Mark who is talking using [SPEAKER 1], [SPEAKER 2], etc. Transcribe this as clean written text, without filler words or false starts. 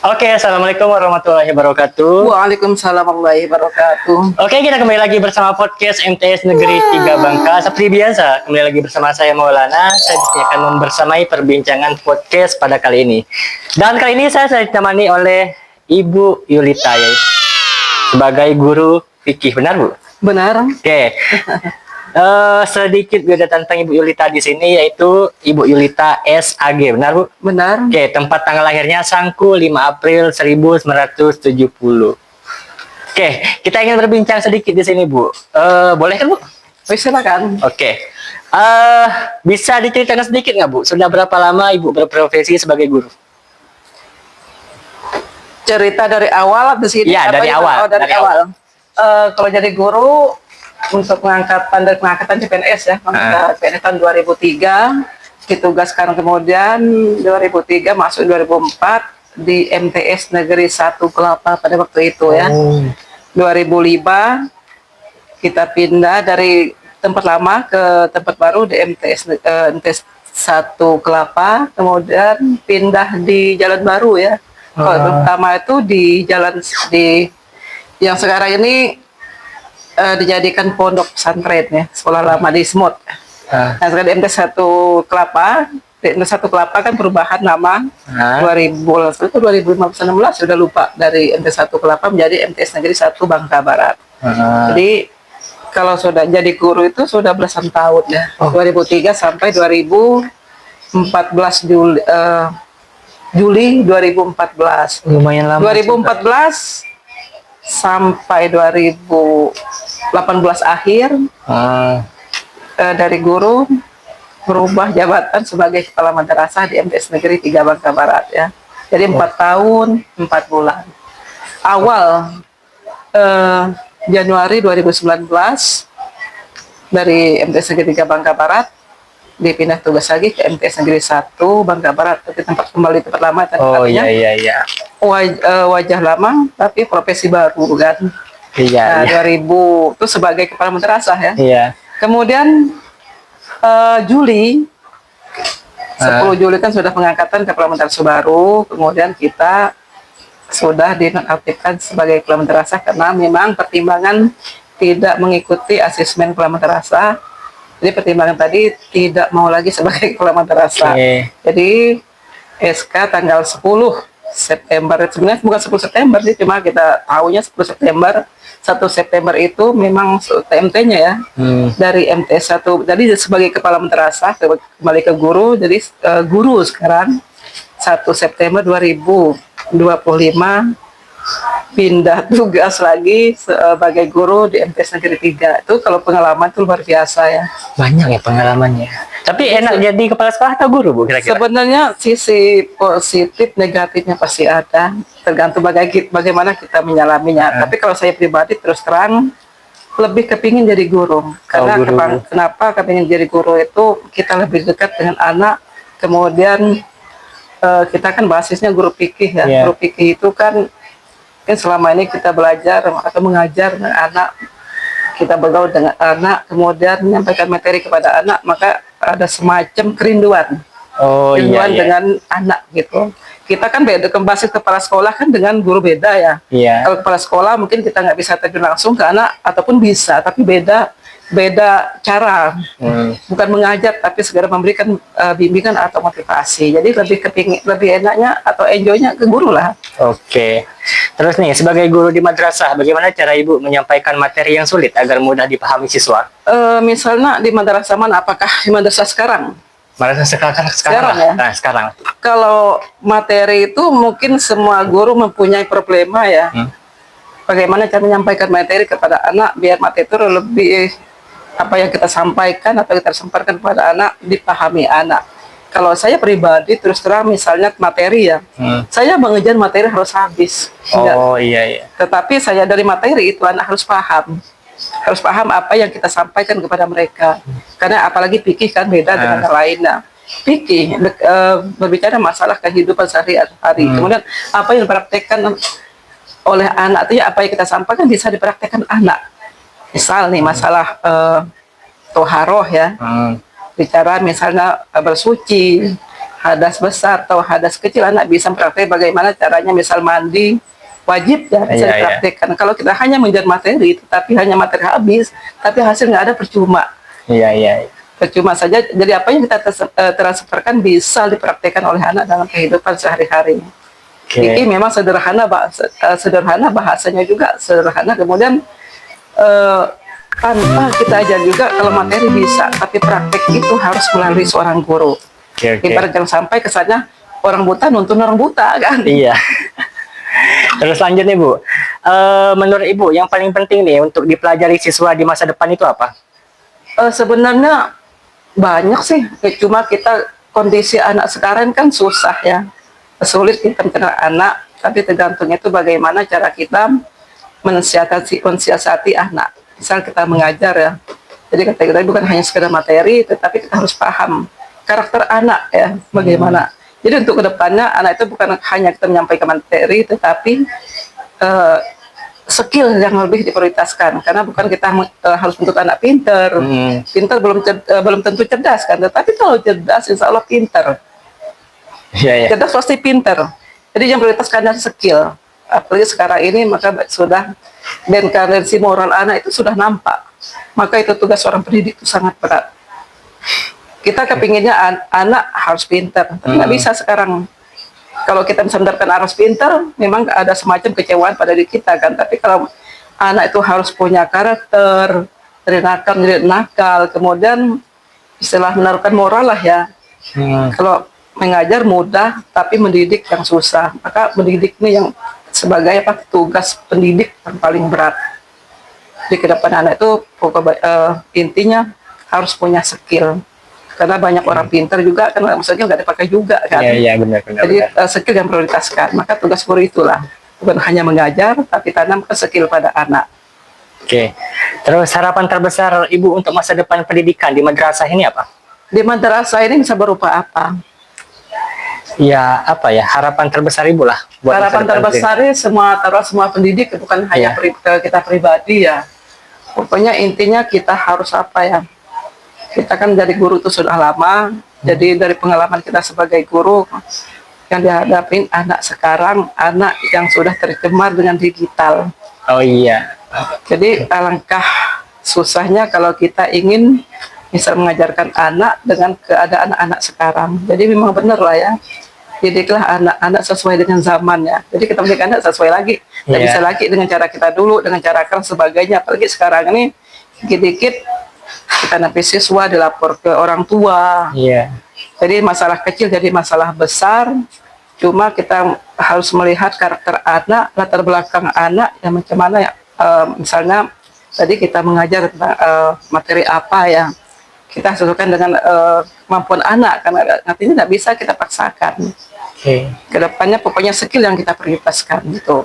[SPEAKER 1] Oke, assalamualaikum warahmatullahi wabarakatuh.
[SPEAKER 2] Waalaikumsalam warahmatullahi wabarakatuh.
[SPEAKER 1] Oke, kita kembali lagi bersama podcast MTS Negeri 3 Bangka. Seperti biasa, kembali lagi bersama saya Maulana. Saya di sini akan membersamai perbincangan podcast pada kali ini. Dan kali ini saya ditemani oleh Ibu Yulita ya, sebagai guru fikih, benar Bu?
[SPEAKER 2] Benar.
[SPEAKER 1] Oke. Sedikit beda tentang Ibu Yulita di sini, yaitu Ibu Yulita SAG, benar Bu?
[SPEAKER 2] Benar.
[SPEAKER 1] Oke, tempat tanggal lahirnya Sangku 5 April 1970. Oke, kita ingin berbincang sedikit di sini Bu. Boleh kan Bu?
[SPEAKER 2] Silakan.
[SPEAKER 1] Oke. Bisa diceritakan sedikit nggak Bu? Sudah berapa lama Ibu berprofesi sebagai guru?
[SPEAKER 2] Cerita dari awal di sini.
[SPEAKER 1] Ya, dari awal.
[SPEAKER 2] Oh, dari awal. Kalau jadi guru untuk pengangkatan CPNS ya, pengangkatan CPNS tahun 2003, ditugaskan kemudian 2003 masuk 2004 di MTS Negeri 1 Kelapa pada waktu itu ya. 2005 kita pindah dari tempat lama ke tempat baru di MTS 1 Kelapa, kemudian pindah di Jalan Baru ya. Kalau pertama itu di yang sekarang ini dijadikan pondok pesantren ya, sekolah lama di Smut. Nah, sekarang di MTS 1 Kelapa, di MTS 1 Kelapa kan perubahan nama 2015 sudah lupa, dari MTS 1 Kelapa menjadi MTS Negeri 1 Bangka Barat. Jadi kalau sudah jadi guru itu sudah belasan tahun ya. 2003 sampai 2014 Juli 2014.
[SPEAKER 1] Lumayan lama.
[SPEAKER 2] 2014 sampai 2018 akhir dari guru berubah jabatan sebagai kepala madrasah di MTS Negeri 3 Bangka Barat ya. Jadi 4 tahun 4 bulan. Awal Januari 2019 dari MTS Negeri 3 Bangka Barat dipindah tugas lagi ke MTS Negeri 1 Bangka Barat, tapi kembali tempat lama artinya.
[SPEAKER 1] Iya.
[SPEAKER 2] Wajah lama tapi profesi baru kan.
[SPEAKER 1] Iya.
[SPEAKER 2] 2000 itu sebagai kepala madrasah ya.
[SPEAKER 1] Iya.
[SPEAKER 2] Kemudian Juli 10 Juli kan sudah pengangkatan kepala madrasah baru, kemudian kita sudah dinonaktifkan sebagai kepala madrasah karena memang pertimbangan tidak mengikuti asesmen kepala madrasah. Jadi pertimbangan tadi tidak mau lagi sebagai kepala madrasah. Jadi SK tanggal 10 September, sebenarnya bukan 10 September sih, cuma kita tahunya 10 September. 1 September itu memang TMT-nya ya, dari MTS 1. Jadi sebagai kepala madrasah kembali ke guru, jadi guru sekarang 1 September 2025 pindah tugas lagi sebagai guru di MTS Negeri 3. Itu kalau pengalaman itu luar biasa ya.
[SPEAKER 1] Banyak ya pengalamannya. Tapi enak jadi kepala sekolah atau guru Bu kira-kira?
[SPEAKER 2] Sebenarnya sisi positif negatifnya pasti ada, tergantung bagaimana kita menyalaminya. Tapi kalau saya pribadi terus terang lebih kepingin jadi guru. Karena kenapa kepingin jadi guru itu, kita lebih dekat dengan anak. Kemudian kita kan basisnya guru fikih ya. Guru fikih itu kan selama ini kita belajar atau mengajar dengan anak, kita bergaul dengan anak, kemudian menyampaikan materi kepada anak, maka ada semacam kerinduan. Dengan anak gitu. Kita kan beda, basis kepala sekolah kan dengan guru beda ya. Kalau kepala sekolah mungkin kita nggak bisa terjun langsung ke anak, ataupun bisa, tapi beda cara, bukan mengajar tapi segera memberikan bimbingan atau motivasi. Jadi lebih enaknya atau enjoynya ke guru lah.
[SPEAKER 1] Oke. Terus nih, sebagai guru di madrasah, bagaimana cara Ibu menyampaikan materi yang sulit agar mudah dipahami siswa?
[SPEAKER 2] Misalnya di madrasah mana? Apakah di madrasah sekarang?
[SPEAKER 1] Madrasah sekarang ya? Nah, sekarang.
[SPEAKER 2] Kalau materi itu mungkin semua guru mempunyai problema ya. Bagaimana cara menyampaikan materi kepada anak biar materi itu lebih, apa yang kita sampaikan atau kita sampaikan kepada anak dipahami anak. Kalau saya pribadi terus terang, misalnya materi ya, saya mengejar materi harus habis.
[SPEAKER 1] Iya.
[SPEAKER 2] Tetapi saya dari materi itu anak harus paham apa yang kita sampaikan kepada mereka. Karena apalagi fikih kan beda dengan yang lainnya. Fikih berbicara masalah kehidupan sehari-hari. Kemudian apa yang dipraktekkan oleh anak itu, apa yang kita sampaikan bisa dipraktekkan anak. Misal nih masalah toharoh ya. Bicara misalnya bersuci, hadas besar atau hadas kecil, anak bisa praktek bagaimana caranya, misal mandi wajib ya bisa dipraktekkan. Kalau kita hanya mengejar materi, tetapi hanya materi habis, tapi hasil nggak ada, percuma. Percuma saja. Jadi apa yang kita transferkan bisa dipraktekkan oleh anak dalam kehidupan sehari-hari. Ini memang sederhana, sederhana bahasanya juga sederhana. Kemudian tanpa kita ajar juga, kalau materi bisa, tapi praktek itu harus melalui seorang guru. Ibarat jangan sampai kesannya orang buta nuntun orang buta kan. Iya.
[SPEAKER 1] Terus selanjutnya Bu, menurut Ibu yang paling penting nih untuk dipelajari siswa di masa depan itu apa?
[SPEAKER 2] Sebenarnya banyak sih, cuma kita kondisi anak sekarang kan susah ya, sulit kita mengenal anak, tapi tergantungnya itu bagaimana cara kita mensiasati anak. Misal kita mengajar ya, jadi kita bukan hanya sekedar materi, tetapi kita harus paham karakter anak ya, bagaimana. Jadi untuk kedepannya anak itu bukan hanya kita menyampaikan materi, tetapi skill yang lebih diprioritaskan. Karena bukan kita harus menuntut anak pinter. Pinter belum tentu cerdas kan, tetapi kalau cerdas insya Allah pinter. Cerdas pasti pinter. Jadi yang prioritaskan adalah skill. Apalagi sekarang ini maka sudah dependensi moral anak itu sudah nampak. Maka itu tugas seorang pendidik itu sangat berat. Kita kepinginnya anak harus pinter, tapi nggak bisa sekarang. Kalau kita bisa menerapkan harus pinter, memang ada semacam kecewaan pada diri kita kan. Tapi kalau anak itu harus punya karakter, dari nakal, kemudian istilah menaruhkan moral lah ya. Kalau mengajar mudah, tapi mendidik yang susah. Maka mendidik ini yang sebagai tugas pendidik yang paling berat. Di kedepan anak itu intinya harus punya skill. Karena banyak orang pintar juga kan, maksudnya nggak dipakai juga kan.
[SPEAKER 1] Benar.
[SPEAKER 2] Jadi skill yang prioritaskan. Maka tugas guru itulah, bukan hanya mengajar, tapi tanamkan skill pada anak.
[SPEAKER 1] Terus harapan terbesar Ibu untuk masa depan pendidikan di madrasah ini apa?
[SPEAKER 2] Di madrasah ini bisa berupa apa?
[SPEAKER 1] Ya apa ya, harapan terbesar Ibu lah.
[SPEAKER 2] Harapan terbesar semua pendidik, bukan hanya kita pribadi ya. Pokoknya intinya kita harus apa ya? Kita kan dari guru itu sudah lama, jadi dari pengalaman kita sebagai guru yang dihadapin anak sekarang, anak yang sudah tercemar dengan digital. Jadi alangkah susahnya kalau kita ingin misal mengajarkan anak dengan keadaan anak sekarang. Jadi memang benar lah ya, didiklah anak-anak sesuai dengan zamannya. Jadi kita mendidik anak sesuai lagi, tidak bisa lagi dengan cara kita dulu, dengan cara keras sebagainya. Apalagi sekarang ini dikit-dikit kita napi siswa dilapor ke orang tua. Jadi masalah kecil jadi masalah besar. Cuma kita harus melihat karakter anak, latar belakang anak, yang macam mana ya. Misalnya tadi kita mengajar tentang materi apa ya, kita sesuaikan dengan kemampuan anak, karena nantinya tidak bisa kita paksakan. Kedepannya pokoknya skill yang kita prioritaskan gitu.